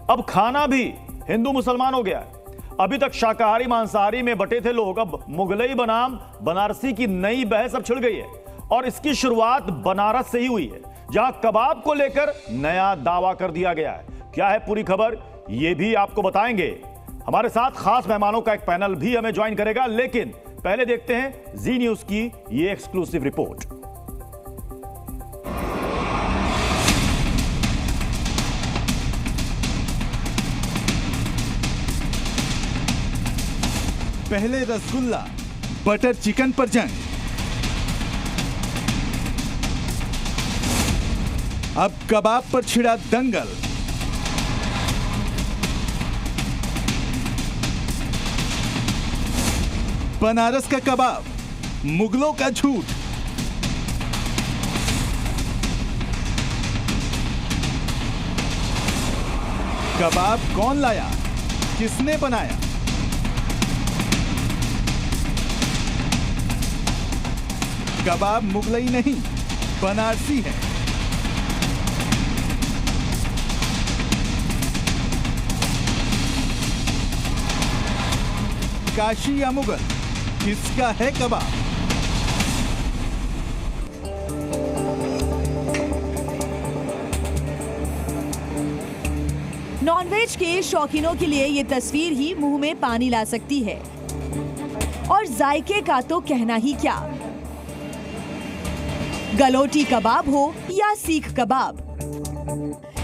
अब खाना भी हिंदू मुसलमान हो गया है। अभी तक शाकाहारी मांसाहारी में बटे थे लोग, अब मुगलई बनाम बनारसी की नई बहस अब छिड़ गई है और इसकी शुरुआत बनारस से ही हुई है, जहां कबाब को लेकर नया दावा कर दिया गया है। क्या है पूरी खबर, यह भी आपको बताएंगे। हमारे साथ खास मेहमानों का एक पैनल भी हमें ज्वाइन करेगा, लेकिन पहले देखते हैं जी न्यूज की यह एक्सक्लूसिव रिपोर्ट। पहले रसगुल्ला बटर चिकन पर जंग, अब कबाब पर छिड़ा दंगल। बनारस का कबाब, मुगलों का झूठ। कबाब कौन लाया, किसने बनाया? कबाब मुगलई नहीं, बनारसी है। काशी या मुगल, किसका है कबाब? नॉनवेज के शौकीनों के लिए ये तस्वीर ही मुंह में पानी ला सकती है, और जायके का तो कहना ही क्या। गलोटी कबाब हो या सीख कबाब,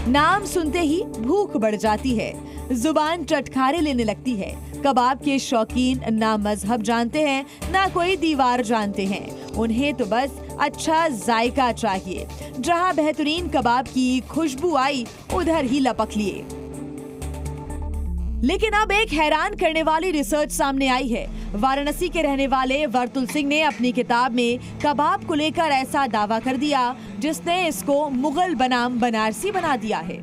नाम सुनते ही भूख बढ़ जाती है, जुबान चटखारे लेने लगती है। कबाब के शौकीन ना मजहब जानते हैं, ना कोई दीवार जानते हैं। उन्हें तो बस अच्छा जायका चाहिए। जहां बेहतरीन कबाब की खुशबू आई, उधर ही लपक लिए। लेकिन अब एक हैरान करने वाली रिसर्च सामने आई है। वाराणसी के रहने वाले वर्तुल सिंह ने अपनी किताब में कबाब को लेकर ऐसा दावा कर दिया जिसने इसको मुगल बनाम बनारसी बना दिया है।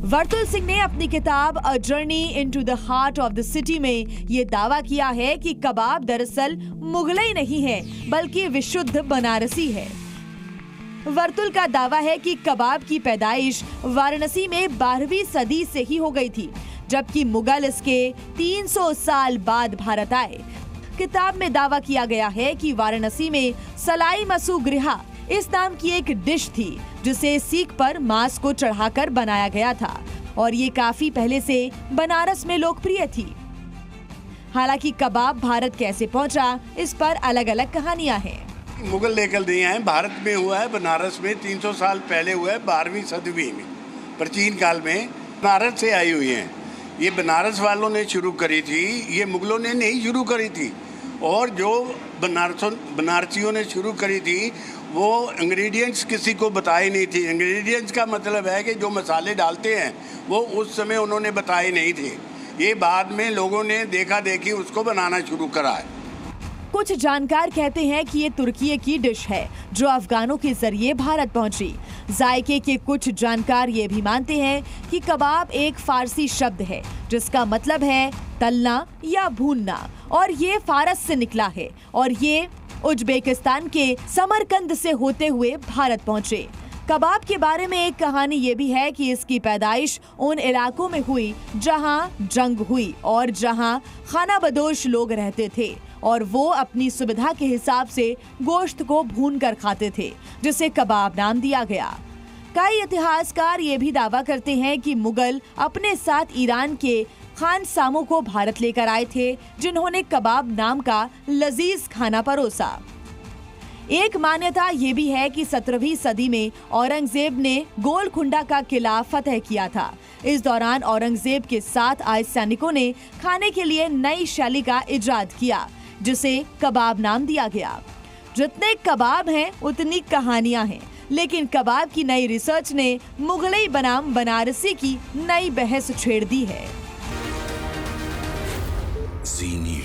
वर्तुल सिंह ने अपनी किताब a journey into the heart of the city में ये दावा किया है कि कबाब दरअसल मुगलई नहीं है, बल्कि विशुद्ध बनारसी है। वर्तुल का दावा है कि कबाब की पैदाइश वाराणसी में 12वीं सदी से ही हो गई थी, जबकि मुगल इसके 300 साल बाद भारत आए। किताब में दावा किया गया है कि वाराणसी में सलाई मसू गृहा इस नाम की एक डिश थी, जिसे सीख पर मांस को चढ़ाकर बनाया गया था, और ये काफी पहले से बनारस में लोकप्रिय थी। हालांकि कबाब भारत कैसे पहुंचा, इस पर अलग अलग कहानियां हैं। मुगल लेकर दिए हैं, भारत में हुआ है, बनारस में 300 साल पहले हुआ है, 12वीं सदी में, प्राचीन काल में बनारस से आई हुई हैं। ये बनारस वालों ने शुरू करी थी, ये मुगलों ने नहीं शुरू करी थी। और जो बनारसियों ने शुरू करी थी, वो इंग्रेडिएंट्स किसी को बताए नहीं थी। इंग्रेडिएंट्स का मतलब है कि जो मसाले डालते हैं वो उस समय उन्होंने बताए नहीं थे। ये बाद में लोगों ने देखा देखी उसको बनाना शुरू करा है। कुछ जानकार कहते हैं कि ये तुर्की की डिश है जो अफगानों के जरिए भारत पहुंची। जायके के कुछ जानकार ये भी मानते हैं कि कबाब एक फारसी शब्द है जिसका मतलब है तलना या भूनना, और ये फारस से निकला है, और ये उज्बेकिस्तान के समरकंद से होते हुए भारत पहुंचे। कबाब के बारे में एक कहानी ये भी है कि इसकी पैदाइश उन इलाकों में हुई जहां जंग हुई और जहां खानाबदोश लोग रहते थे, और वो अपनी सुविधा के हिसाब से गोश्त को भूनकर खाते थे, जिसे कबाब नाम दिया गया। कई इतिहासकार ये भी दावा करते हैं कि मुगल अपने साथ ईरान के खान सामो को भारत लेकर आए थे, जिन्होंने कबाब नाम का लजीज खाना परोसा। एक मान्यता ये भी है कि 17वीं सदी में औरंगजेब ने गोलकुंडा का किला फतह किया था। इस दौरान औरंगजेब के साथ आए सैनिकों ने खाने के लिए नई शैली का इजाद किया, जिसे कबाब नाम दिया गया। जितने कबाब हैं उतनी कहानियां हैं, लेकिन कबाब की नई रिसर्च ने मुगलई बनाम बनारसी की नई बहस छेड़ दी है। जी न्यूज़।